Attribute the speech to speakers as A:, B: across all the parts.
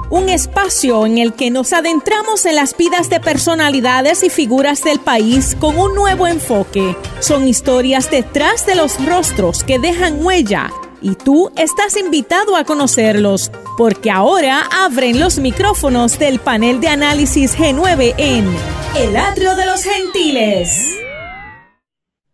A: un espacio en el que nos adentramos en las vidas de personalidades y figuras del país con un nuevo enfoque. Son historias detrás de los rostros que dejan huella y tú estás invitado a conocerlos, porque ahora abren los micrófonos del panel de análisis G9 en El Atrio de los Gentiles.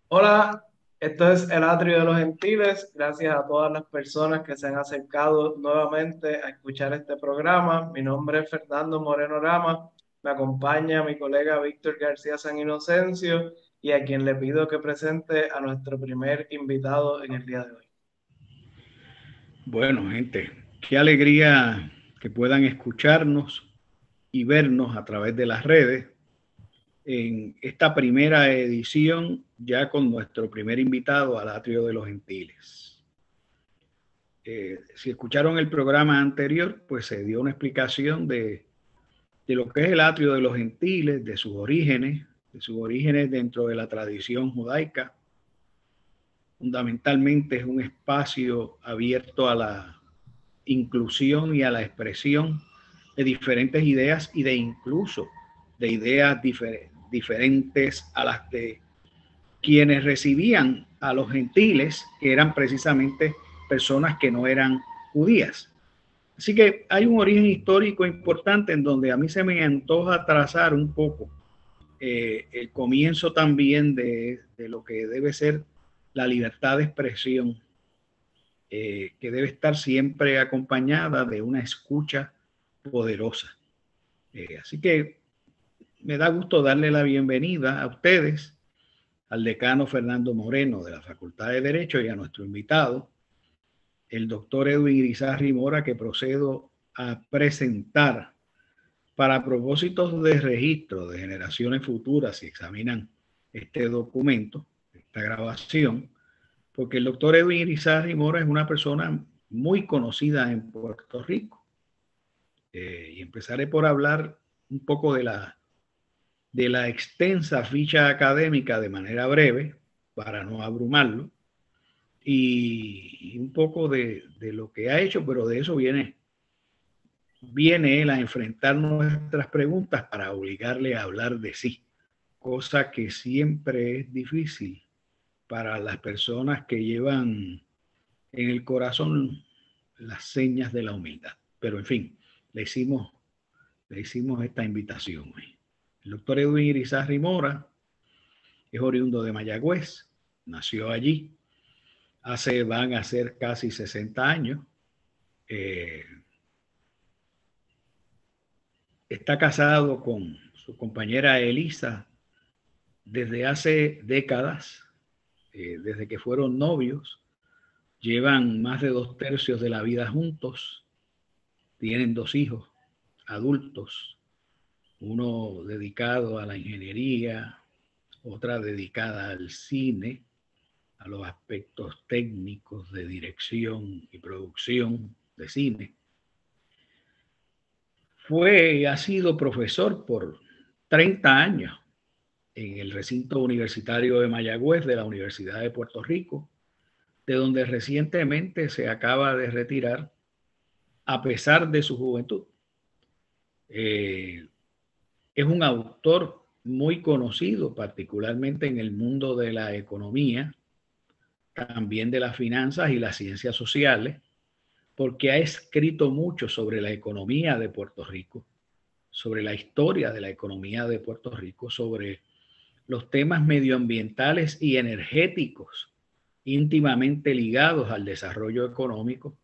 B: Hola, esto es El Atrio de los Gentiles. Gracias a todas las personas que se han acercado nuevamente a escuchar este programa. Mi nombre es Fernando Moreno Rama. Me acompaña mi colega Víctor García San Inocencio y a quien le pido que presente a nuestro primer invitado en el día de hoy.
C: Bueno, gente, qué alegría que puedan escucharnos y vernos a través de las redes en esta primera edición, ya con nuestro primer invitado al Atrio de los Gentiles. Si escucharon el programa anterior, pues se dio una explicación de lo que es el Atrio de los Gentiles, de sus orígenes dentro de la tradición judaica. Fundamentalmente es un espacio abierto a la inclusión y a la expresión de diferentes ideas y de incluso de ideas diferentes a las de quienes recibían a los gentiles, que eran precisamente personas que no eran judías. Así que hay un origen histórico importante en donde a mí se me antoja trazar un poco el comienzo también de lo que debe ser la libertad de expresión, que debe estar siempre acompañada de una escucha poderosa. Así que me da gusto darle la bienvenida a ustedes, al decano Fernando Moreno de la Facultad de Derecho y a nuestro invitado, el doctor Edwin Irizarry Mora, que procedo a presentar para propósitos de registro de generaciones futuras si examinan este documento, esta grabación, porque el doctor Edwin Irizarry Mora es una persona muy conocida en Puerto Rico. Y empezaré por hablar un poco de la extensa ficha académica de manera breve, para no abrumarlo, y un poco de lo que ha hecho, pero de eso viene él a enfrentar nuestras preguntas para obligarle a hablar de sí, cosa que siempre es difícil para las personas que llevan en el corazón las señas de la humildad. Pero en fin, le hicimos esta invitación. El doctor Edwin Irizarry Mora es oriundo de Mayagüez, nació allí, van a ser casi 60 años. Está casado con su compañera Elisa desde hace décadas, desde que fueron novios. Llevan más de 2/3 de la vida juntos. Tienen 2 hijos adultos, uno dedicado a la ingeniería, otra dedicada al cine, a los aspectos técnicos de dirección y producción de cine. Ha sido profesor por 30 años en el recinto universitario de Mayagüez de la Universidad de Puerto Rico, de donde recientemente se acaba de retirar a pesar de su juventud. Es un autor muy conocido, particularmente en el mundo de la economía, también de las finanzas y las ciencias sociales, porque ha escrito mucho sobre la economía de Puerto Rico, sobre la historia de la economía de Puerto Rico, sobre los temas medioambientales y energéticos íntimamente ligados al desarrollo económico.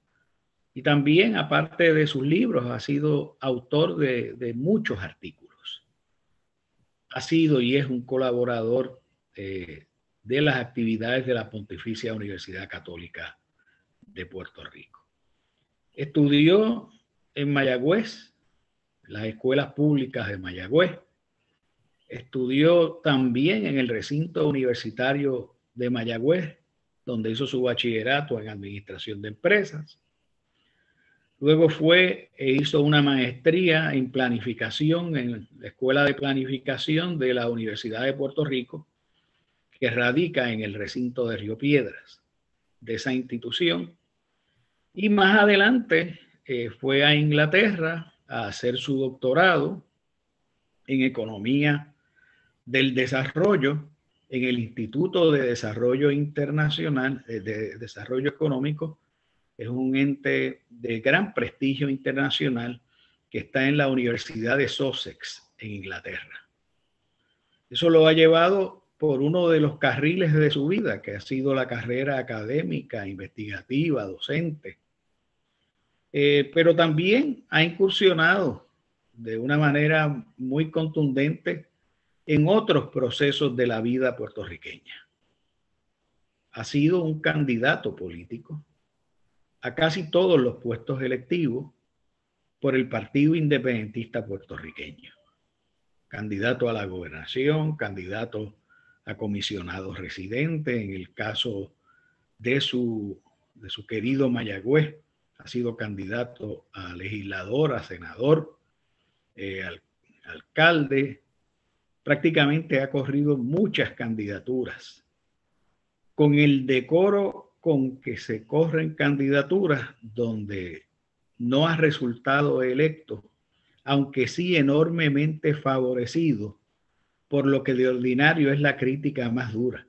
C: Y también, aparte de sus libros, ha sido autor de muchos artículos. Ha sido y es un colaborador de las actividades de la Pontificia Universidad Católica de Puerto Rico. Estudió en Mayagüez, las escuelas públicas de Mayagüez. Estudió también en el recinto universitario de Mayagüez, donde hizo su bachillerato en Administración de Empresas. Luego hizo una maestría en planificación en la Escuela de Planificación de la Universidad de Puerto Rico, que radica en el recinto de Río Piedras, de esa institución. Y más adelante fue a Inglaterra a hacer su doctorado en Economía del Desarrollo en el Instituto de Desarrollo Internacional, de Desarrollo Económico. Es un ente de gran prestigio internacional que está en la Universidad de Sussex, en Inglaterra. Eso lo ha llevado por uno de los carriles de su vida, que ha sido la carrera académica, investigativa, docente. Pero también ha incursionado de una manera muy contundente en otros procesos de la vida puertorriqueña. Ha sido un candidato político a casi todos los puestos electivos por el Partido Independentista Puertorriqueño. Candidato a la gobernación, candidato a comisionado residente, en el caso de su querido Mayagüez, ha sido candidato a legislador, a senador, alcalde, prácticamente ha corrido muchas candidaturas. Con el decoro con que se corren candidaturas donde no ha resultado electo, aunque sí enormemente favorecido por lo que de ordinario es la crítica más dura,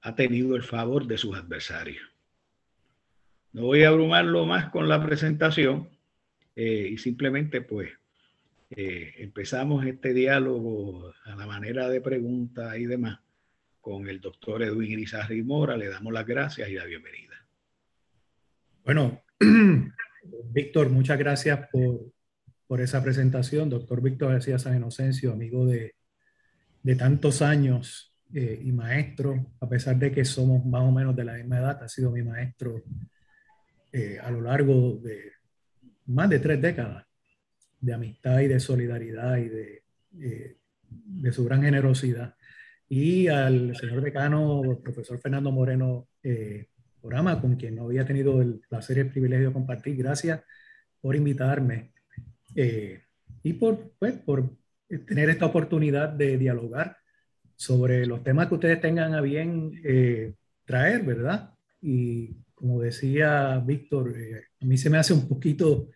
C: ha tenido el favor de sus adversarios. No voy a abrumarlo más con la presentación y simplemente pues empezamos este diálogo a la manera de pregunta y demás con el doctor Edwin Irizarry Mora. Le damos las gracias y la bienvenida.
D: Bueno, Víctor, muchas gracias por esa presentación. Doctor Víctor García San Inocencio, amigo de tantos años y maestro, a pesar de que somos más o menos de la misma edad, ha sido mi maestro a lo largo de más de 3 décadas de amistad y de solidaridad y de su gran generosidad. Y al señor decano, profesor Fernando Moreno Orama, con quien no había tenido el placer y el privilegio de compartir. Gracias por invitarme y por tener esta oportunidad de dialogar sobre los temas que ustedes tengan a bien traer, ¿verdad? Y como decía Víctor, a mí se me hace un poquito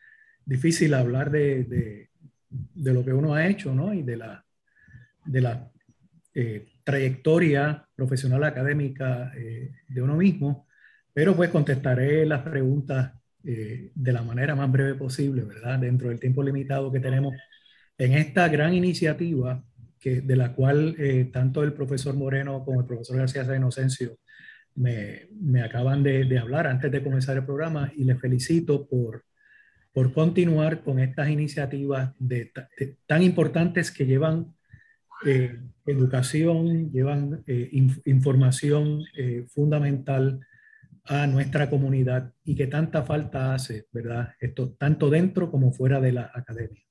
D: difícil hablar de lo que uno ha hecho, ¿no? Y de la trayectoria profesional académica de uno mismo, pero pues contestaré las preguntas de la manera más breve posible, ¿verdad? Dentro del tiempo limitado que tenemos en esta gran iniciativa de la cual tanto el profesor Moreno como el profesor García San Inocencio me acaban de hablar antes de comenzar el programa, y les felicito por continuar con estas iniciativas tan importantes que llevan educación, llevan información fundamental a nuestra comunidad y que tanta falta hace, ¿verdad? Esto tanto dentro como fuera de la academia.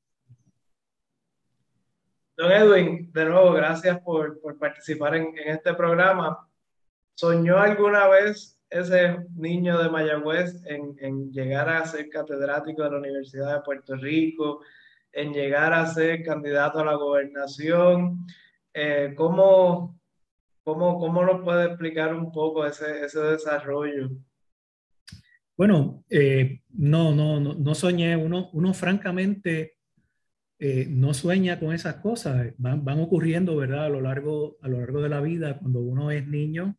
B: Don Edwin, de nuevo, gracias por participar en este programa. ¿Soñó alguna vez ese niño de Mayagüez en llegar a ser catedrático de la Universidad de Puerto Rico, en llegar a ser candidato a la gobernación? ¿Cómo nos puede explicar un poco ese desarrollo?
D: Bueno, no soñé. Uno francamente no sueña con esas cosas. Van ocurriendo, ¿verdad? A lo largo de la vida, cuando uno es niño.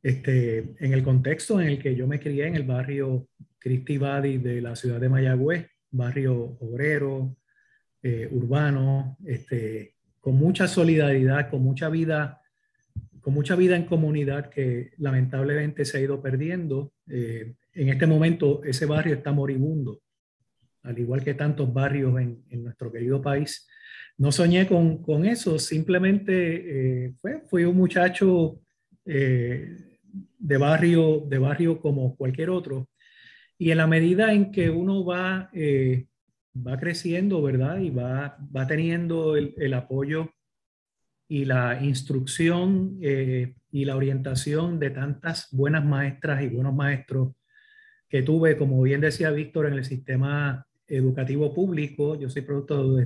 D: En el contexto en el que yo me crié, en el barrio Cristi Badi de la ciudad de Mayagüez, barrio obrero, urbano, con mucha solidaridad, con mucha vida en comunidad que lamentablemente se ha ido perdiendo. En este momento ese barrio está moribundo, al igual que tantos barrios en nuestro querido país. No soñé con eso, simplemente fui un muchacho de barrio como cualquier otro. Y en la medida en que uno va creciendo, ¿verdad? Y va teniendo el apoyo y la instrucción y la orientación de tantas buenas maestras y buenos maestros que tuve, como bien decía Víctor, en el sistema educativo público. Yo soy producto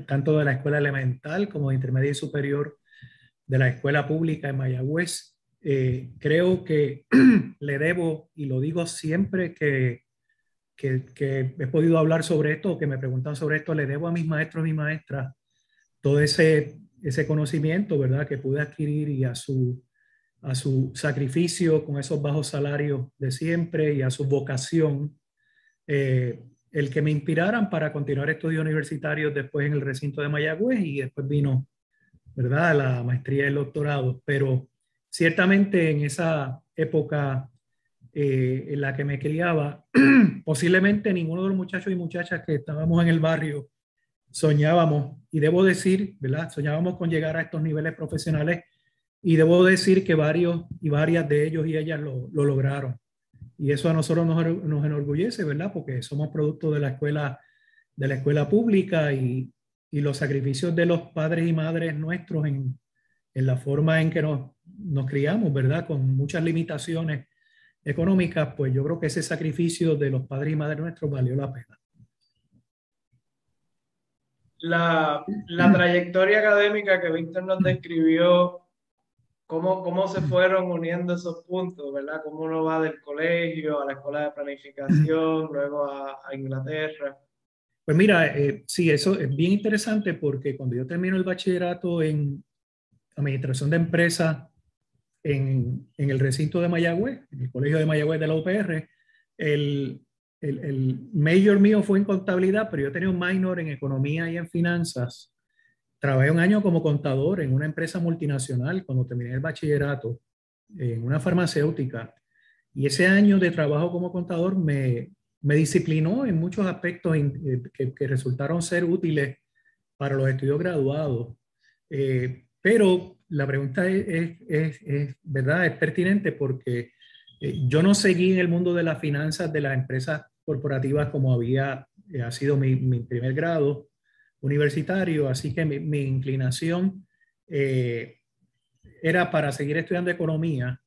D: tanto de la escuela elemental como de intermedia y superior de la escuela pública en Mayagüez. Creo que le debo, y lo digo siempre que que he podido hablar sobre esto o que me preguntan sobre esto, le debo a mis maestros y mis maestras todo ese conocimiento, ¿verdad? Que pude adquirir y a su sacrificio con esos bajos salarios de siempre y a su vocación, el que me inspiraran para continuar estudios universitarios después en el recinto de Mayagüez y después vino, ¿verdad?, la maestría y el doctorado. Pero ciertamente en esa época en la que me criaba, posiblemente ninguno de los muchachos y muchachas que estábamos en el barrio soñábamos, y debo decir, ¿verdad?, soñábamos con llegar a estos niveles profesionales, y debo decir que varios y varias de ellos y ellas lo lograron. Y eso a nosotros nos enorgullece, ¿verdad? Porque somos producto de la escuela pública y los sacrificios de los padres y madres nuestros en la forma en que nos criamos, ¿verdad? Con muchas limitaciones económicas, pues yo creo que ese sacrificio de los padres y madres nuestros valió la pena.
B: La trayectoria académica que Víctor nos describió, cómo se fueron uniendo esos puntos, ¿verdad? Cómo uno va del colegio a la escuela de planificación, luego a Inglaterra.
D: Pues mira, sí, eso es bien interesante porque cuando yo termino el bachillerato en Administración de Empresas en el recinto de Mayagüez, en el colegio de Mayagüez de la UPR, el major mío fue en contabilidad, pero yo tenía un minor en economía y en finanzas. Trabajé un año como contador en una empresa multinacional cuando terminé el bachillerato, en una farmacéutica. Y ese año de trabajo como contador me disciplinó en muchos aspectos que resultaron ser útiles para los estudios graduados. Pero la pregunta es ¿verdad? Es pertinente porque yo no seguí en el mundo de las finanzas de las empresas corporativas como ha sido mi primer grado universitario, así que mi inclinación era para seguir estudiando economía.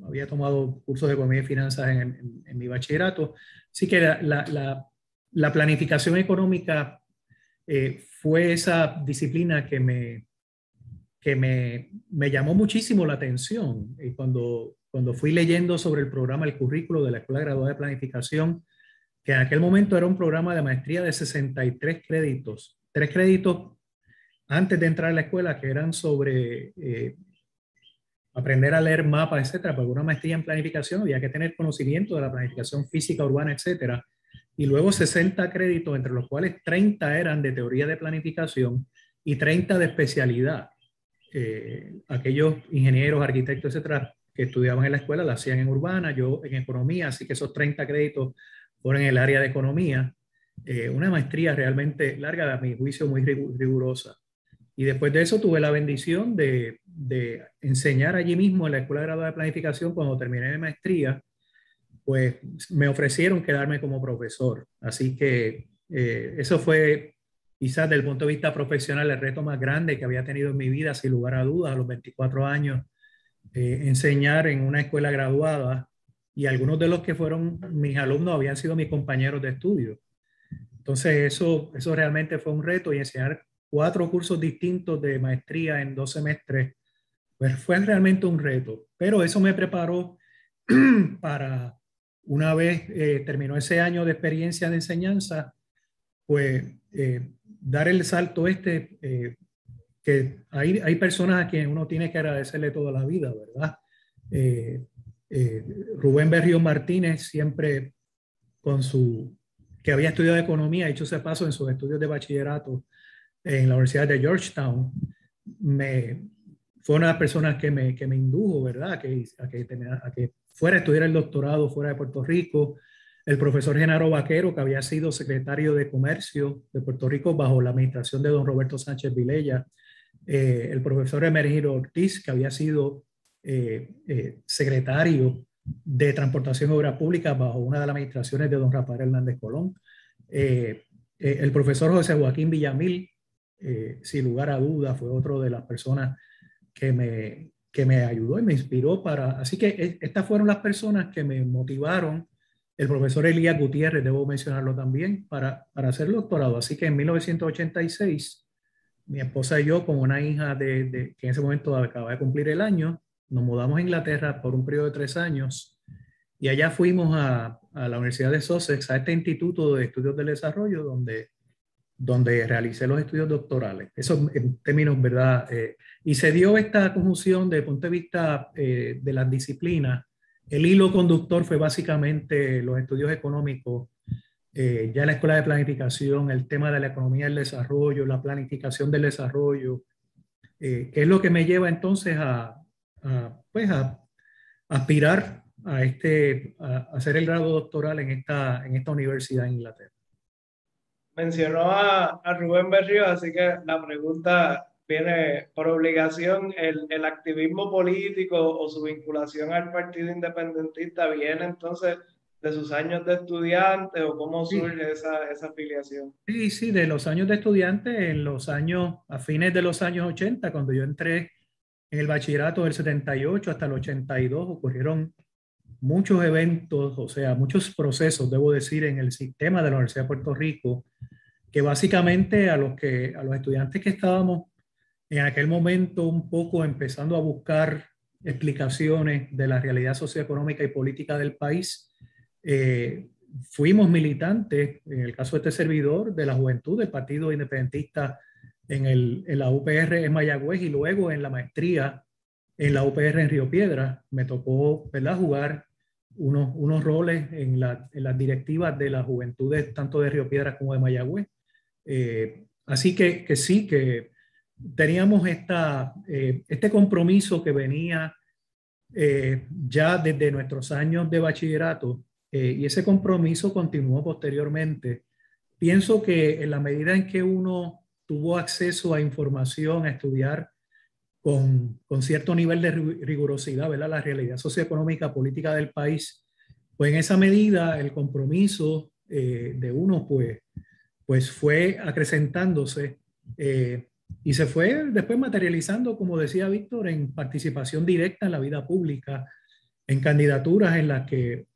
D: Había tomado cursos de economía y finanzas en mi bachillerato, así que la planificación económica fue esa disciplina que me llamó muchísimo la atención. Y cuando fui leyendo sobre el programa, el currículo de la Escuela Graduada de Planificación, que en aquel momento era un programa de maestría de 63 créditos, 3 créditos antes de entrar a la escuela que eran sobre aprender a leer mapas, etcétera. Porque una maestría en planificación había que tener conocimiento de la planificación física urbana, etcétera. Y luego 60 créditos, entre los cuales 30 eran de teoría de planificación y 30 de especialidad. Aquellos ingenieros, arquitectos, etcétera, que estudiaban en la escuela la hacían en urbana, yo en economía, así que esos 30 créditos fueron en el área de economía. Una maestría realmente larga, a mi juicio muy rigurosa. Y después de eso tuve la bendición de enseñar allí mismo en la Escuela Graduada de Planificación. Cuando terminé mi maestría, pues me ofrecieron quedarme como profesor. Así que eso fue quizás desde el punto de vista profesional el reto más grande que había tenido en mi vida, sin lugar a dudas, a los 24 años, enseñar en una escuela graduada, y algunos de los que fueron mis alumnos habían sido mis compañeros de estudio. Entonces eso realmente fue un reto, y enseñar 4 cursos distintos de maestría en 2 semestres, pues fue realmente un reto. Pero eso me preparó para, una vez terminó ese año de experiencia de enseñanza, pues dar el salto que hay personas a quienes uno tiene que agradecerle toda la vida, ¿verdad? Rubén Berrío Martínez, siempre que había estudiado economía, hecho ese paso en sus estudios de bachillerato en la Universidad de Georgetown, fue una de las personas que me indujo, ¿verdad? A que fuera a estudiar el doctorado fuera de Puerto Rico. El profesor Genaro Vaquero, que había sido secretario de Comercio de Puerto Rico bajo la administración de don Roberto Sánchez Vilella. El profesor Emergiro Ortiz, que había sido secretario de Transportación y Obras Públicas bajo una de las administraciones de don Rafael Hernández Colón. El profesor José Joaquín Villamil, sin lugar a duda, fue otro de las personas que me ayudó y me inspiró para... Así que estas fueron las personas que me motivaron. El profesor Elías Gutiérrez, debo mencionarlo también, para hacer el doctorado. Así que en 1986, mi esposa y yo, con una hija que en ese momento acaba de cumplir el año, nos mudamos a Inglaterra por un periodo de 3 años, y allá fuimos a la Universidad de Sussex, a este Instituto de Estudios del Desarrollo, donde realicé los estudios doctorales. Eso en términos, ¿verdad? Y se dio esta conjunción desde el punto de vista de las disciplinas. El hilo conductor fue básicamente los estudios económicos, ya la escuela de planificación, el tema de la economía del desarrollo, la planificación del desarrollo, que es lo que me lleva entonces pues a aspirar a hacer el grado doctoral en esta universidad en Inglaterra.
B: Mencionó a Rubén Berrío, así que la pregunta viene por obligación. ¿El activismo político o su vinculación al Partido Independentista viene entonces de sus años de estudiante o cómo surge esa afiliación?
D: Sí, sí, de los años de estudiante, a fines de los años 80, cuando yo entré en el bachillerato del 78 hasta el 82, ocurrieron muchos eventos, o sea, muchos procesos, debo decir, en el sistema de la Universidad de Puerto Rico, que básicamente a los estudiantes que estábamos en aquel momento un poco empezando a buscar explicaciones de la realidad socioeconómica y política del país, fuimos militantes, en el caso de este servidor, de la juventud del Partido Independentista en la UPR en Mayagüez, y luego en la maestría en la UPR en Río Piedras. Me tocó, ¿verdad?, jugar unos roles en las directivas de las juventudes tanto de Río Piedras como de Mayagüez. Así que sí, que teníamos este compromiso que venía ya desde nuestros años de bachillerato, y ese compromiso continuó posteriormente. Pienso que en la medida en que uno tuvo acceso a información, a estudiar con cierto nivel de rigurosidad, ¿verdad?, la realidad socioeconómica política del país, pues en esa medida el compromiso de uno pues fue acrecentándose, y se fue después materializando, como decía Víctor, en participación directa en la vida pública, en candidaturas en las que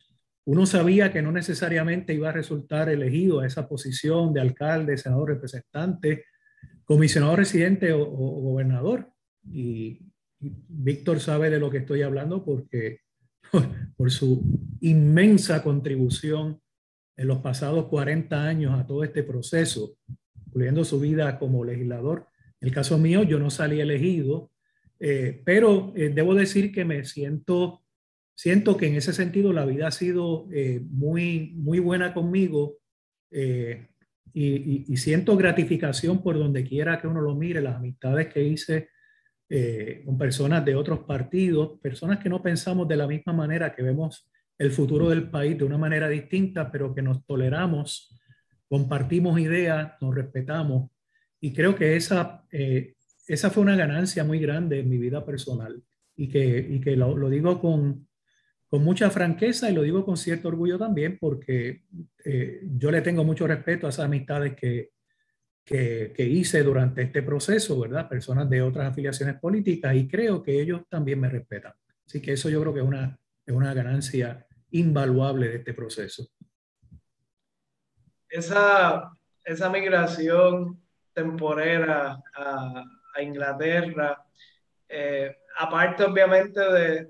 D: uno sabía que no necesariamente iba a resultar elegido a esa posición de alcalde, senador, representante, comisionado residente o gobernador. Y Víctor sabe de lo que estoy hablando porque por su inmensa contribución en los pasados 40 años a todo este proceso, incluyendo su vida como legislador. En el caso mío, yo no salí elegido, pero debo decir que siento que en ese sentido la vida ha sido muy, muy buena conmigo, y siento gratificación por donde quiera que uno lo mire, las amistades que hice con personas de otros partidos, personas que no pensamos de la misma manera, que vemos el futuro del país de una manera distinta, pero que nos toleramos, compartimos ideas, nos respetamos, y creo que esa fue una ganancia muy grande en mi vida personal, y que lo digo con mucha franqueza, y lo digo con cierto orgullo también, porque yo le tengo mucho respeto a esas amistades que hice durante este proceso, ¿verdad? Personas de otras afiliaciones políticas, y creo que ellos también me respetan. Así que eso yo creo que es una ganancia invaluable de este proceso.
B: Esa migración temporera a Inglaterra, aparte obviamente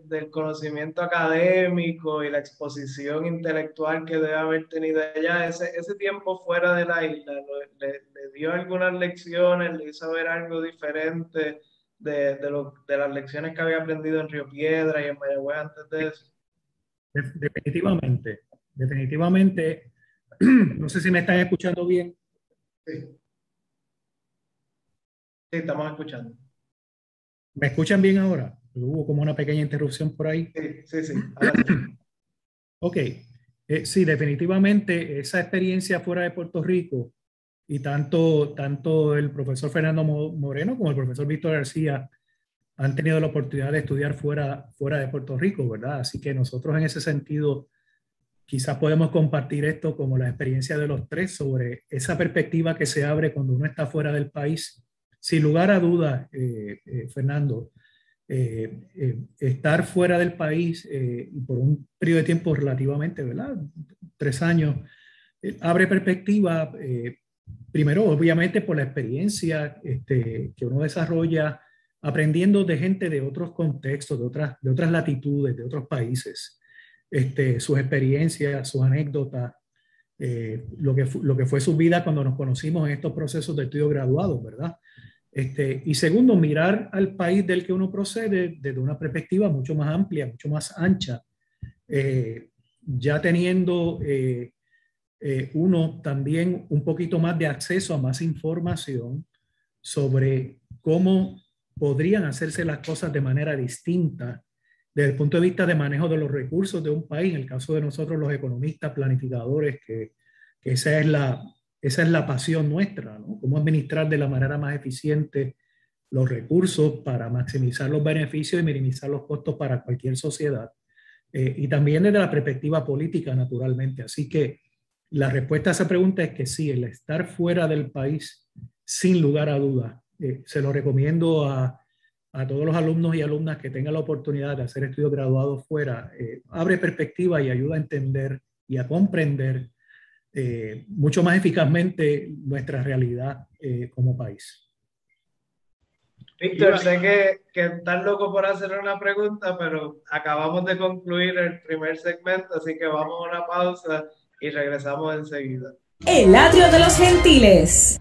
B: del conocimiento académico y la exposición intelectual que debe haber tenido allá, ese tiempo fuera de la isla, ¿le dio algunas lecciones, le hizo ver algo diferente de las lecciones que había aprendido en Río Piedras y en Mayagüez antes de eso?
D: Definitivamente. No sé si me están escuchando bien.
B: Sí, estamos escuchando.
D: ¿Me escuchan bien ahora? Hubo como una pequeña interrupción por ahí.
B: Sí. Ahora sí.
D: Ok. Sí, definitivamente esa experiencia fuera de Puerto Rico, y tanto el profesor Fernando Moreno como el profesor Víctor García han tenido la oportunidad de estudiar fuera de Puerto Rico, ¿verdad? Así que nosotros en ese sentido quizás podemos compartir esto como la experiencia de los tres sobre esa perspectiva que se abre cuando uno está fuera del país. Sin lugar a dudas, Fernando, estar fuera del país y por un periodo de tiempo relativamente, ¿verdad?, 3 años, abre perspectiva, primero obviamente por la experiencia que uno desarrolla aprendiendo de gente de otros contextos, de otras latitudes, de otros países. sus experiencias, sus anécdotas, lo que fue su vida cuando nos conocimos en estos procesos de estudio graduado, ¿verdad? Y segundo, mirar al país del que uno procede desde una perspectiva mucho más amplia, mucho más ancha, ya teniendo uno también un poquito más de acceso a más información sobre cómo podrían hacerse las cosas de manera distinta desde el punto de vista de manejo de los recursos de un país, en el caso de nosotros los economistas, planificadores, que esa es la pasión nuestra, ¿no? Cómo administrar de la manera más eficiente los recursos para maximizar los beneficios y minimizar los costos para cualquier sociedad. Y también desde la perspectiva política, naturalmente. Así que la respuesta a esa pregunta es que sí, el estar fuera del país, sin lugar a dudas, se lo recomiendo a todos los alumnos y alumnas que tengan la oportunidad de hacer estudios graduados fuera. Abre perspectiva y ayuda a entender y a comprender mucho más eficazmente nuestra realidad como país.
B: Víctor, sé que estás loco por hacer una pregunta, pero acabamos de concluir el primer segmento, así que vamos a una pausa y regresamos enseguida.
A: El Atrio de los Gentiles.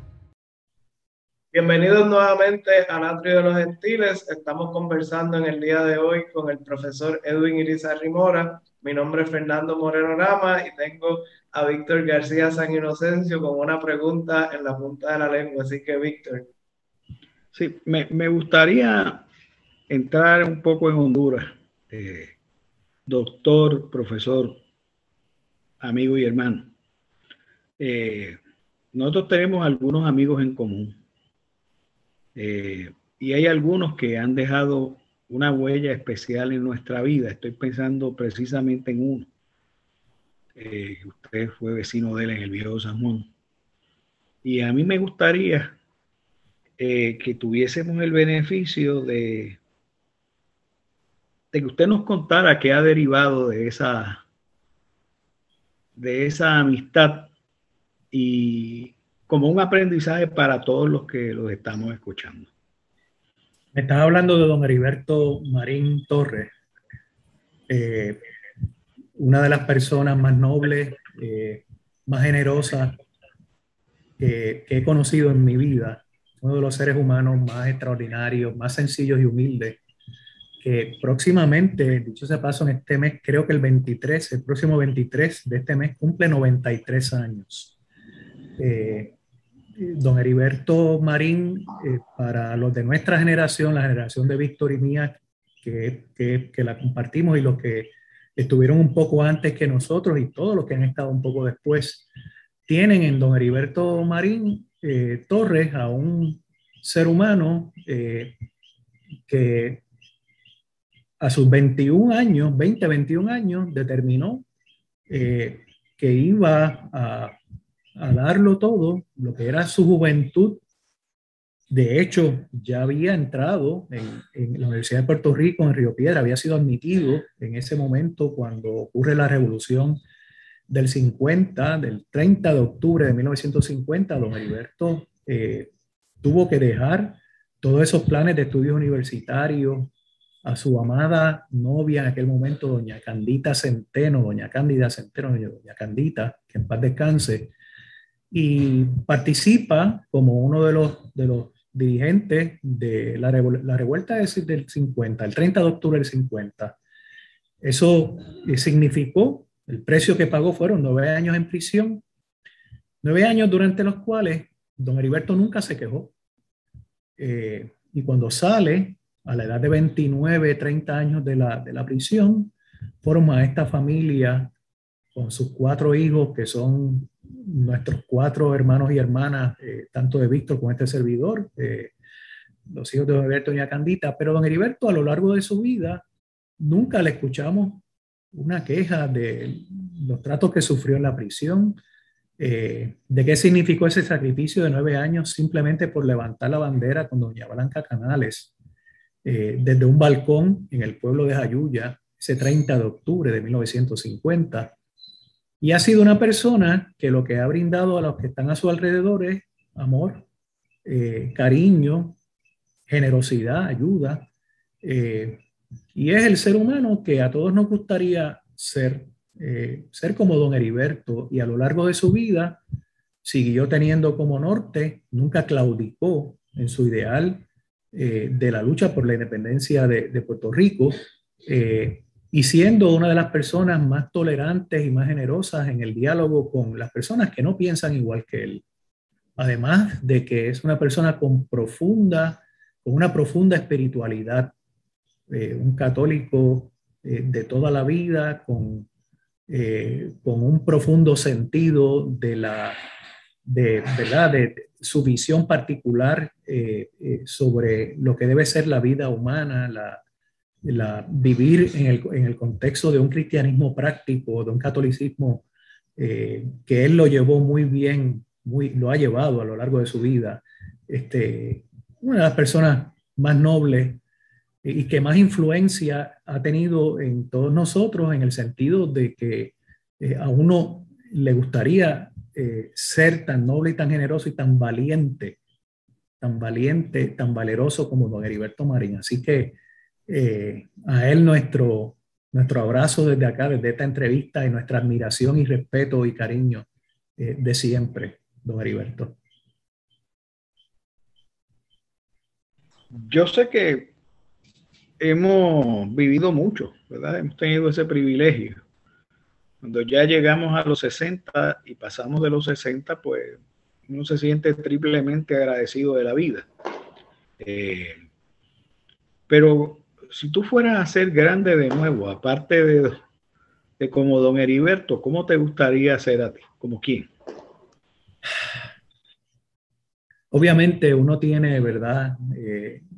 B: Bienvenidos nuevamente al Atrio de los Gentiles. Estamos conversando en el día de hoy con el profesor Edwin Irizarry Mora. Mi nombre es Fernando Moreno Rama y tengo a Víctor García San Inocencio con una pregunta en la punta de la lengua. Así que, Víctor.
C: Sí, me gustaría entrar un poco en Honduras. Doctor, profesor, amigo y hermano. Nosotros tenemos algunos amigos en común. Y hay algunos que han dejado una huella especial en nuestra vida. Estoy pensando precisamente en uno. Usted fue vecino de él en el Viejo San Juan. Y a mí me gustaría que tuviésemos el beneficio de que usted nos contara qué ha derivado de esa amistad y como un aprendizaje para todos los que los estamos escuchando.
D: Me estás hablando de don Heriberto Marín Torres, una de las personas más nobles, más generosas que he conocido en mi vida, uno de los seres humanos más extraordinarios, más sencillos y humildes, que próximamente, dicho sea paso, en este mes, creo que el próximo 23 de este mes, cumple 93 años. Don Heriberto Marín, para los de nuestra generación, la generación de Víctor y mía, que la compartimos, y los que estuvieron un poco antes que nosotros y todos los que han estado un poco después, tienen en don Heriberto Marín Torres a un ser humano que a sus 21 años, determinó que iba a darlo todo, lo que era su juventud. De hecho, ya había entrado en la Universidad de Puerto Rico, en Río Piedra, había sido admitido en ese momento cuando ocurre la revolución del 50, del 30 de octubre de 1950, don Heriberto tuvo que dejar todos esos planes de estudios universitarios a su amada novia en aquel momento, doña Cándida Centeno, doña Candita, que en paz descanse, y participa como uno de los dirigentes de la revuelta del 50, el 30 de octubre del 50. Eso significó, el precio que pagó fueron 9 años en prisión, 9 años durante los cuales don Heriberto nunca se quejó. Y cuando sale, a la edad de 29, 30 años de la prisión, forma esta familia con sus 4 hijos, que son nuestros 4 hermanos y hermanas, tanto de Víctor como este servidor, los hijos de don Heriberto y doña Candita. Pero don Heriberto, a lo largo de su vida, nunca le escuchamos una queja de los tratos que sufrió en la prisión, de qué significó ese sacrificio de 9 años simplemente por levantar la bandera con doña Blanca Canales desde un balcón en el pueblo de Jayuya, ese 30 de octubre de 1950. Y ha sido una persona que lo que ha brindado a los que están a su alrededor es amor, cariño, generosidad, ayuda. Y es el ser humano que a todos nos gustaría ser como don Heriberto, y a lo largo de su vida siguió teniendo como norte, nunca claudicó en su ideal de la lucha por la independencia de Puerto Rico, y siendo una de las personas más tolerantes y más generosas en el diálogo con las personas que no piensan igual que él. Además de que es una persona con una profunda espiritualidad, un católico de toda la vida, con un profundo sentido ¿verdad? De su visión particular sobre lo que debe ser la vida humana, vivir en el contexto de un cristianismo práctico, de un catolicismo que él lo llevó muy bien, lo ha llevado a lo largo de su vida. Una de las personas más nobles y que más influencia ha tenido en todos nosotros, en el sentido de que a uno le gustaría ser tan noble y tan generoso y tan valiente, tan valeroso como don Heriberto Marín. Así que a él nuestro abrazo desde acá, desde esta entrevista, y nuestra admiración y respeto y cariño de siempre, don Heriberto.
C: Yo sé que hemos vivido mucho, ¿verdad? Hemos tenido ese privilegio. Cuando ya llegamos a los 60 y pasamos de los 60, pues uno se siente triplemente agradecido de la vida. Pero si tú fueras a ser grande de nuevo, aparte de como don Heriberto, ¿cómo te gustaría ser a ti? ¿Como quién?
D: Obviamente uno tiene, ¿verdad?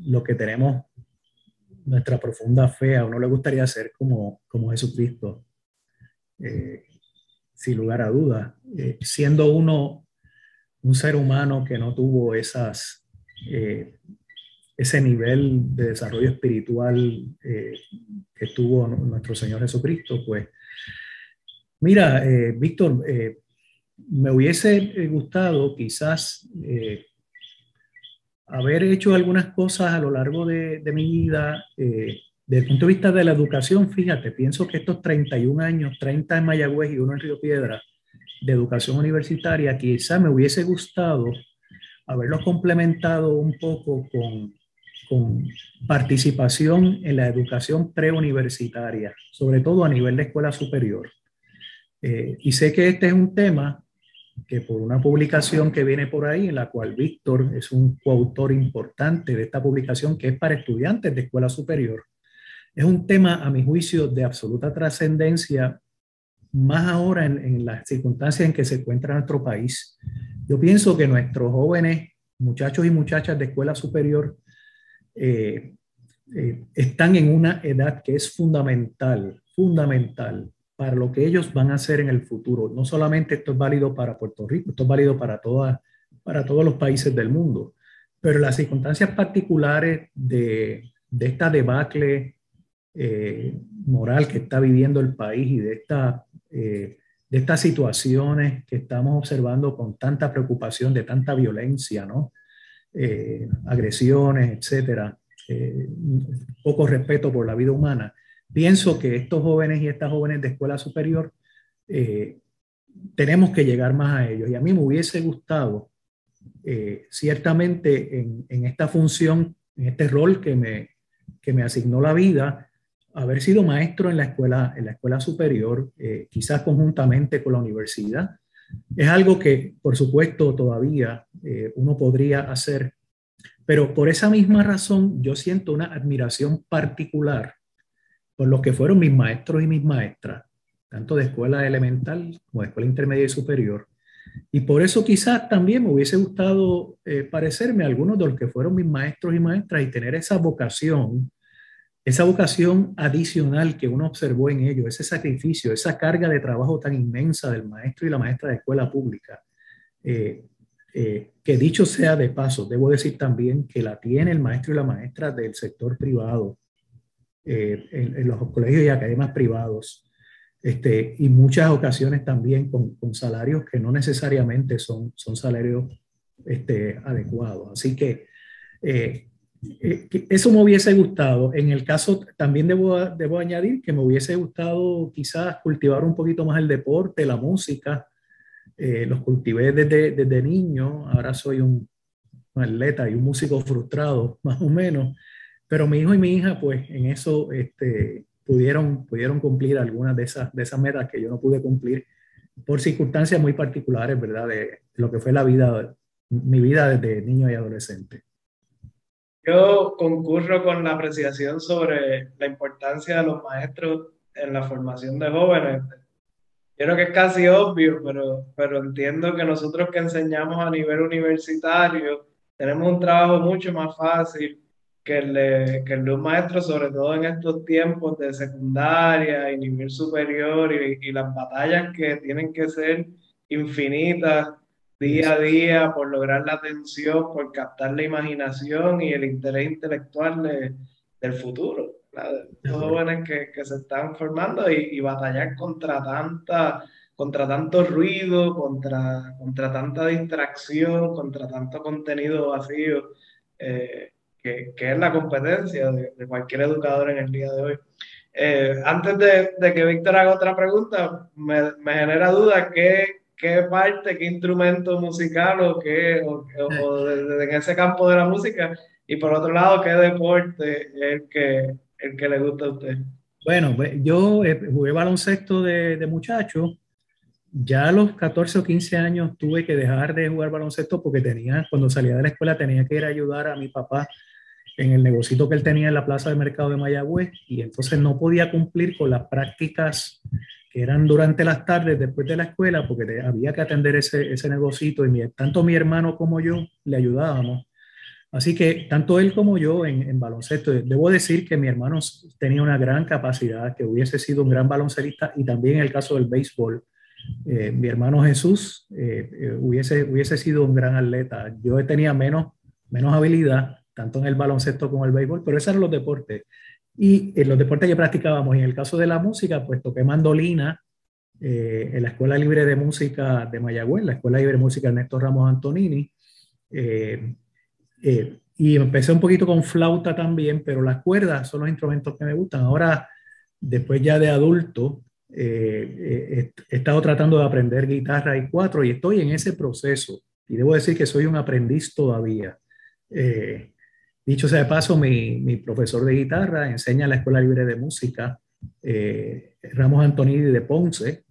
D: Lo que tenemos, nuestra profunda fe, a uno le gustaría ser como Jesucristo, sin lugar a dudas. Siendo uno un ser humano que no tuvo ese nivel de desarrollo espiritual que tuvo nuestro Señor Jesucristo, pues mira, Víctor, me hubiese gustado quizás haber hecho algunas cosas a lo largo de mi vida. Desde el punto de vista de la educación, fíjate, pienso que estos 31 años, 30 en Mayagüez y uno en Río Piedras, de educación universitaria, quizás me hubiese gustado haberlo complementado un poco con participación en la educación preuniversitaria, sobre todo a nivel de escuela superior. Y sé que este es un tema que, por una publicación que viene por ahí, en la cual Víctor es un coautor importante de esta publicación, que es para estudiantes de escuela superior, es un tema, a mi juicio, de absoluta trascendencia, más ahora en las circunstancias en que se encuentra nuestro país. Yo pienso que nuestros jóvenes, muchachos y muchachas de escuela superior, están en una edad que es fundamental para lo que ellos van a hacer en el futuro. No solamente esto es válido para Puerto Rico, esto es válido para todos los países del mundo, pero las circunstancias particulares de esta debacle moral que está viviendo el país, y de estas situaciones que estamos observando con tanta preocupación, de tanta violencia, ¿no? Agresiones, etcétera, poco respeto por la vida humana. Pienso que estos jóvenes y estas jóvenes de escuela superior tenemos que llegar más a ellos, y a mí me hubiese gustado ciertamente en esta función, en este rol que me asignó la vida, haber sido maestro en la escuela superior, quizás conjuntamente con la universidad. Es algo que, por supuesto, todavía uno podría hacer, pero por esa misma razón yo siento una admiración particular por los que fueron mis maestros y mis maestras, tanto de escuela elemental como de escuela intermedia y superior. Y por eso quizás también me hubiese gustado parecerme a algunos de los que fueron mis maestros y maestras, y tener esa vocación adicional que uno observó en ellos, ese sacrificio, esa carga de trabajo tan inmensa del maestro y la maestra de escuela pública, que, dicho sea de paso, debo decir también que la tiene el maestro y la maestra del sector privado, en los colegios y academias privados, y muchas ocasiones también con salarios que no necesariamente son salarios adecuados. Así que Eso me hubiese gustado. En el caso, también debo añadir que me hubiese gustado quizás cultivar un poquito más el deporte, la música. Los cultivé desde niño. Ahora soy un atleta y un músico frustrado, más o menos. Pero mi hijo y mi hija, pues en eso pudieron cumplir algunas de esas metas que yo no pude cumplir por circunstancias muy particulares, ¿verdad? De lo que fue mi vida desde niño y adolescente.
B: Yo concurro con la apreciación sobre la importancia de los maestros en la formación de jóvenes. Yo creo que es casi obvio, pero entiendo que nosotros que enseñamos a nivel universitario tenemos un trabajo mucho más fácil que el de un maestro, sobre todo en estos tiempos de secundaria y nivel superior y las batallas que tienen que ser infinitas día a día por lograr la atención, por captar la imaginación y el interés intelectual del futuro, ¿verdad? De estos jóvenes que se están formando y batallar contra tanto ruido, contra tanta distracción, contra tanto contenido vacío, que es la competencia de cualquier educador en el día de hoy. Antes de que Víctor haga otra pregunta, me genera duda qué parte, qué instrumento musical en ese campo de la música, y por otro lado, qué deporte es el que le gusta a usted.
D: Bueno, pues, yo jugué baloncesto de muchacho. Ya a los 14 o 15 años tuve que dejar de jugar baloncesto porque cuando salía de la escuela tenía que ir a ayudar a mi papá en el negocito que él tenía en la plaza de mercado de Mayagüez, y entonces no podía cumplir con las prácticas que eran durante las tardes después de la escuela porque había que atender ese negocito, y tanto mi hermano como yo le ayudábamos. Así que tanto él como yo en baloncesto, debo decir que mi hermano tenía una gran capacidad, que hubiese sido un gran baloncelista, y también en el caso del béisbol. Mi hermano Jesús hubiese sido un gran atleta. Yo tenía menos habilidad, tanto en el baloncesto como en el béisbol, pero esos eran los deportes. Y en los deportes que practicábamos, y en el caso de la música, pues toqué mandolina en la Escuela Libre de Música de Mayagüez, la Escuela Libre de Música Ernesto Ramos Antonini. Y empecé un poquito con flauta también, pero las cuerdas son los instrumentos que me gustan. Ahora, después ya de adulto, he estado tratando de aprender guitarra y cuatro, y estoy en ese proceso. Y debo decir que soy un aprendiz todavía. Dicho sea de paso, mi profesor de guitarra enseña en la Escuela Libre de Música, Ramos Antonini de Ponce.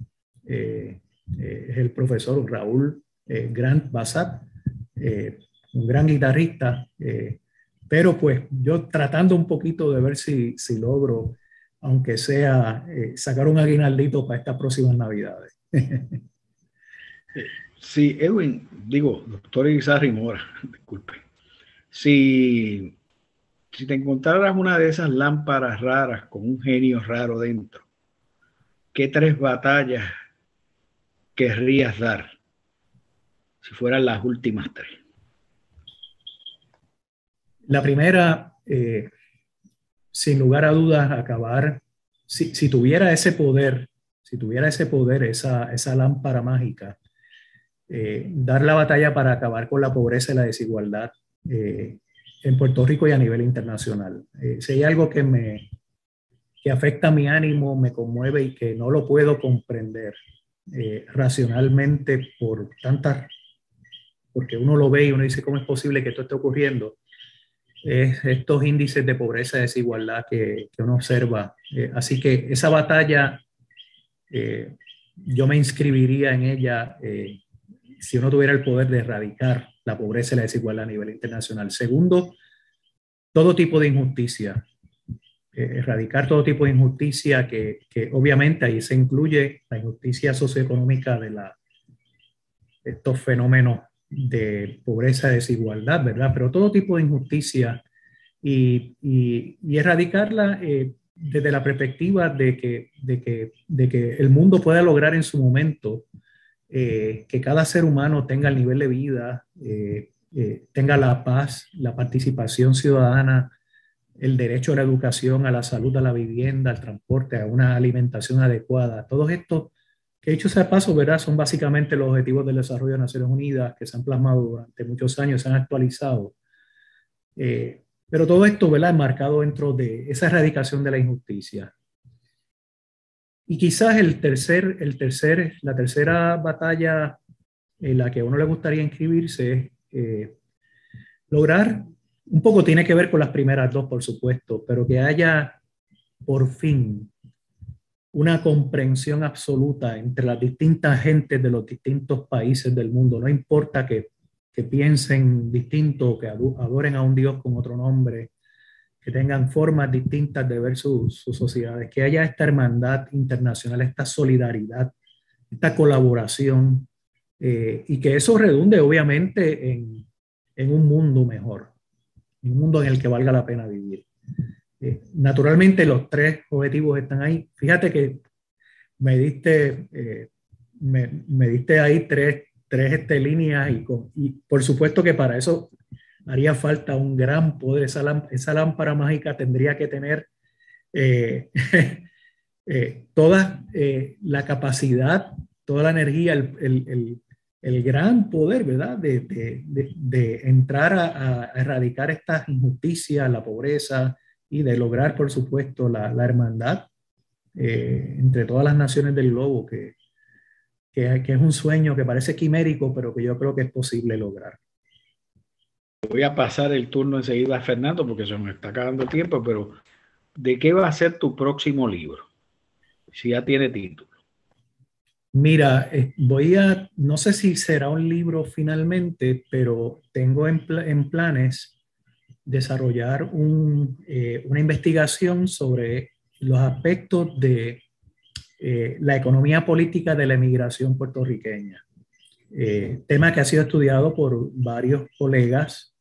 D: Es el profesor Raúl Grant Bassat, un gran guitarrista, pero pues yo tratando un poquito de ver si logro, aunque sea, sacar un aguinaldito para estas próximas Navidades.
C: Sí, Edwin, doctor Irizarry Mora, disculpe. Si te encontraras una de esas lámparas raras con un genio raro dentro, ¿qué 3 batallas querrías dar si fueran las últimas 3?
D: La primera, sin lugar a dudas, acabar, si tuviera ese poder, esa lámpara mágica, dar la batalla para acabar con la pobreza y la desigualdad en Puerto Rico y a nivel internacional. Si hay algo que afecta mi ánimo, me conmueve y que no lo puedo comprender racionalmente porque uno lo ve y uno dice, ¿cómo es posible que esto esté ocurriendo? Es estos índices de pobreza y desigualdad que uno observa. Así que esa batalla, yo me inscribiría en ella si uno tuviera el poder de erradicar la pobreza y la desigualdad a nivel internacional. Segundo, todo tipo de injusticia. Erradicar todo tipo de injusticia que obviamente ahí se incluye la injusticia socioeconómica de estos fenómenos de pobreza y desigualdad, ¿verdad? Pero todo tipo de injusticia y erradicarla desde la perspectiva de que el mundo pueda lograr en su momento que cada ser humano tenga el nivel de vida, tenga la paz, la participación ciudadana, el derecho a la educación, a la salud, a la vivienda, al transporte, a una alimentación adecuada. Todos estos, que dicho sea de paso, ¿verdad?, son básicamente los objetivos del desarrollo de Naciones Unidas que se han plasmado durante muchos años, se han actualizado. Pero todo esto, ¿verdad?, enmarcado dentro de esa erradicación de la injusticia. Y quizás la tercera batalla en la que a uno le gustaría inscribirse es lograr, un poco tiene que ver con las primeras dos, por supuesto, pero que haya por fin una comprensión absoluta entre las distintas gentes de los distintos países del mundo. No importa que piensen distinto, que adoren a un Dios con otro nombre, que tengan formas distintas de ver sus sociedades, que haya esta hermandad internacional, esta solidaridad, esta colaboración, y que eso redunde obviamente en un mundo mejor, en un mundo en el que valga la pena vivir. Naturalmente los tres objetivos están ahí. Fíjate que me diste ahí tres líneas y por supuesto que para eso haría falta un gran poder. Esa lámpara mágica tendría que tener eh, toda la capacidad, toda la energía, el gran poder, ¿verdad?, de entrar a erradicar estas injusticias, la pobreza y de lograr, por supuesto, la hermandad entre todas las naciones del globo, que es un sueño que parece quimérico, pero que yo creo que es posible lograr.
C: Voy a pasar el turno enseguida a Fernando porque se me está acabando el tiempo, pero ¿de qué va a ser tu próximo libro? Si ya tiene título.
D: Mira, no sé si será un libro finalmente, pero tengo en planes desarrollar una investigación sobre los aspectos de la economía política de la emigración puertorriqueña. Tema que ha sido estudiado por varios colegas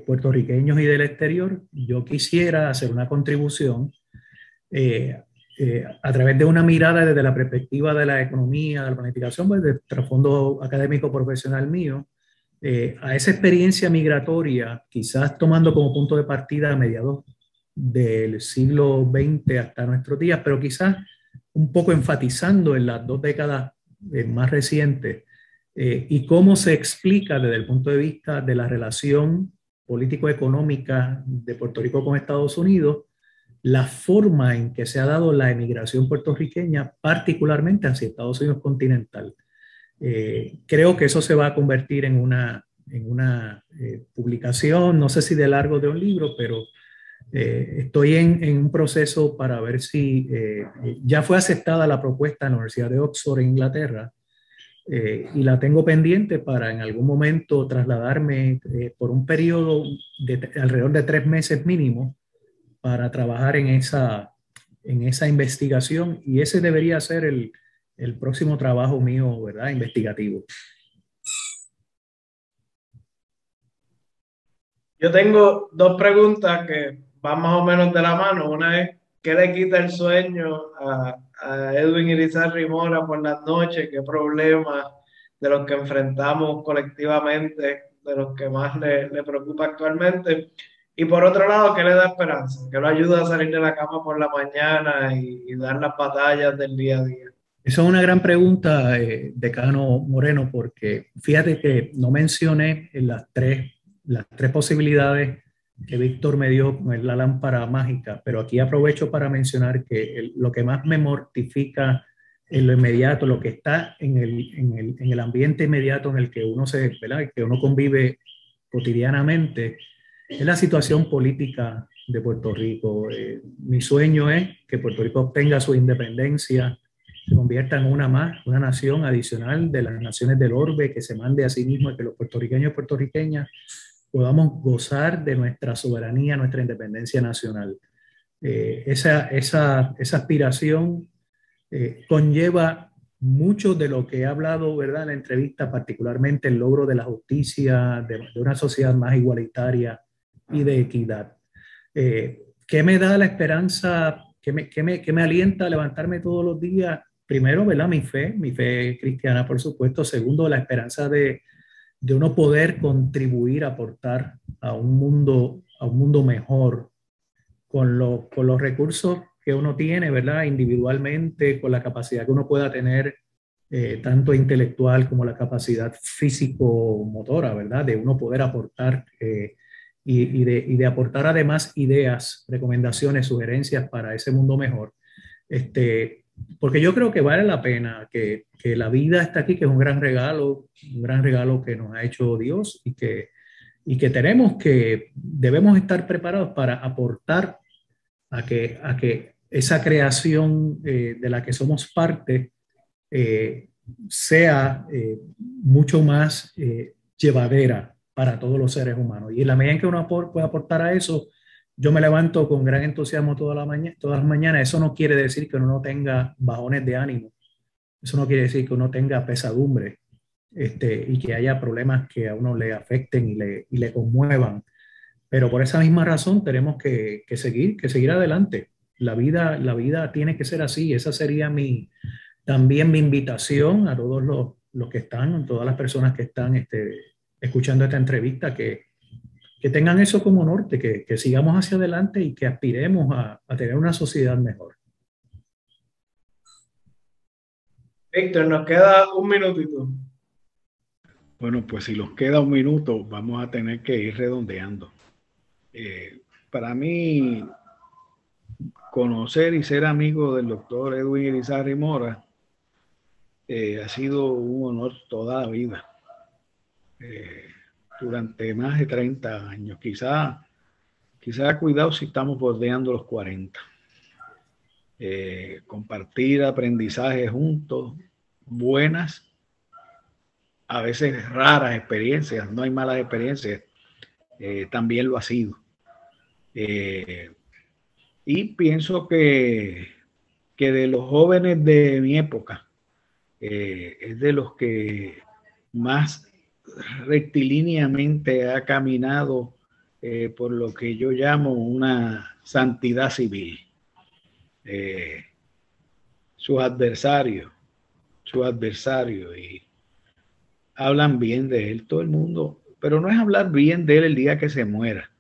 D: puertorriqueños y del exterior. Yo quisiera hacer una contribución a través de una mirada desde la perspectiva de la economía, de la planificación, pues, del trasfondo académico profesional mío, a esa experiencia migratoria, quizás tomando como punto de partida a mediados del siglo XX hasta nuestros días, pero quizás un poco enfatizando en las 2 décadas más recientes, y cómo se explica desde el punto de vista de la relación político-económica de Puerto Rico con Estados Unidos, la forma en que se ha dado la emigración puertorriqueña, particularmente hacia Estados Unidos continental. Creo que eso se va a convertir en una publicación, no sé si de largo de un libro, pero estoy en un proceso para ver si ya fue aceptada la propuesta en la Universidad de Oxford en Inglaterra, y la tengo pendiente para en algún momento trasladarme por un periodo de alrededor de 3 meses mínimo para trabajar en esa investigación, y ese debería ser el próximo trabajo mío, ¿verdad?, investigativo.
B: Yo tengo 2 preguntas que van más o menos de la mano. Una es, ¿qué le quita el sueño a Edwin Irizarry Mora por las noches? ¿Qué problemas de los que enfrentamos colectivamente, de los que más le preocupa actualmente? Y por otro lado, ¿qué le da esperanza? ¿Qué lo ayuda a salir de la cama por la mañana y dar las batallas del día a día?
D: Esa es una gran pregunta, decano Moreno, porque fíjate que no mencioné las tres posibilidades que Víctor me dio con la lámpara mágica, pero aquí aprovecho para mencionar que lo que más me mortifica en lo inmediato, lo que está en el ambiente inmediato en el que ¿verdad?, que uno convive cotidianamente, es la situación política de Puerto Rico. Mi sueño es que Puerto Rico obtenga su independencia, se convierta en una nación adicional de las naciones del orbe, que se mande a sí mismo, y que los puertorriqueños y puertorriqueñas podamos gozar de nuestra soberanía, nuestra independencia nacional. Esa aspiración conlleva mucho de lo que he hablado, ¿verdad?, en la entrevista, particularmente el logro de la justicia, de una sociedad más igualitaria y de equidad. ¿Qué me da la esperanza? ¿Qué me alienta a levantarme todos los días? Primero, ¿verdad?, mi fe cristiana, por supuesto. Segundo, la esperanza de uno poder contribuir, aportar a un mundo mejor con los recursos que uno tiene, ¿verdad?, individualmente, con la capacidad que uno pueda tener, tanto intelectual como la capacidad físico-motora, ¿verdad?, de uno poder aportar y de aportar además ideas, recomendaciones, sugerencias para ese mundo mejor. Porque yo creo que vale la pena, que la vida está aquí, que es un gran regalo que nos ha hecho Dios y que debemos estar preparados para aportar a que esa creación de la que somos parte sea mucho más llevadera para todos los seres humanos. Y en la medida en que uno puede aportar a eso, yo me levanto con gran entusiasmo todas las mañanas. Eso no quiere decir que uno no tenga bajones de ánimo. Eso no quiere decir que uno tenga pesadumbre y que haya problemas que a uno le afecten y le conmuevan. Pero por esa misma razón tenemos que seguir adelante. La vida tiene que ser así. Esa sería también mi invitación a todos los que están, todas las personas que están escuchando esta entrevista, que tengan eso como norte, que sigamos hacia adelante y que aspiremos a tener una sociedad mejor.
B: Víctor, nos queda un minutito.
C: Bueno, pues si nos queda un minuto, vamos a tener que ir redondeando. Para mí, conocer y ser amigo del doctor Edwin Irizarry Mora ha sido un honor toda la vida. Durante más de 30 años, quizá cuidado si estamos bordeando los 40. Compartir aprendizajes juntos, buenas, a veces raras experiencias, no hay malas experiencias, también lo ha sido. Y pienso que de los jóvenes de mi época, es de los que más rectilíneamente ha caminado por lo que yo llamo una santidad civil. Sus adversarios y hablan bien de él, todo el mundo, pero no es hablar bien de él el día que se muera.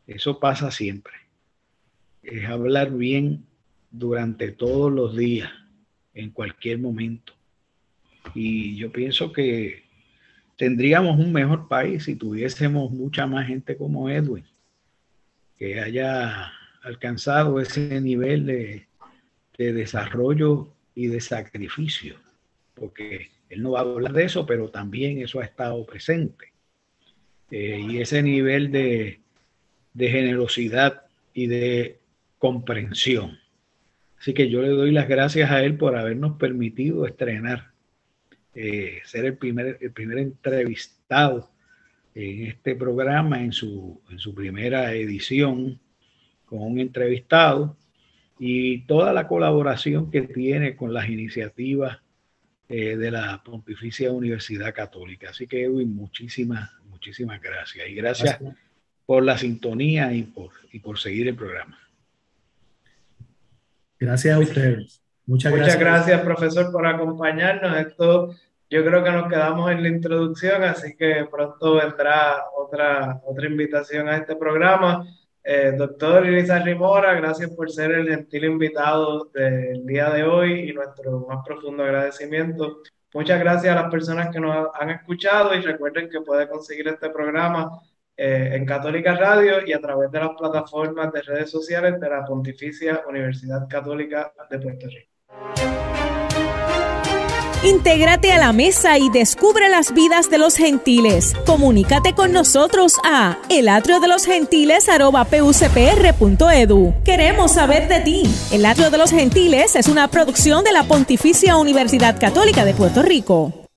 C: Eso pasa siempre. Es hablar bien durante todos los días, en cualquier momento. Y yo pienso que tendríamos un mejor país si tuviésemos mucha más gente como Edwin, que haya alcanzado ese nivel de desarrollo y de sacrificio, porque él no va a hablar de eso, pero también eso ha estado presente. Y ese nivel de generosidad y de comprensión. Así que yo le doy las gracias a él por habernos permitido estrenar, ser el primer entrevistado en este programa, en su primera edición, con un entrevistado, y toda la colaboración que tiene con las iniciativas de la Pontificia Universidad Católica. Así que, Edwin, muchísimas gracias. Y gracias por la sintonía y por seguir el programa.
D: Gracias a ustedes. Muchas
B: gracias, profesor, por acompañarnos. Esto, yo creo que nos quedamos en la introducción, así que pronto vendrá otra invitación a este programa. Doctor Irizarry Mora, gracias por ser el gentil invitado del día de hoy y nuestro más profundo agradecimiento. Muchas gracias a las personas que nos han escuchado y recuerden que pueden conseguir este programa en Católica Radio y a través de las plataformas de redes sociales de la Pontificia Universidad Católica de Puerto Rico.
A: Intégrate a la mesa y descubre las vidas de los gentiles. Comunícate con nosotros a elatriodelosgentiles@pucpr.edu. Queremos saber de ti. El Atrio de los Gentiles es una producción de la Pontificia Universidad Católica de Puerto Rico.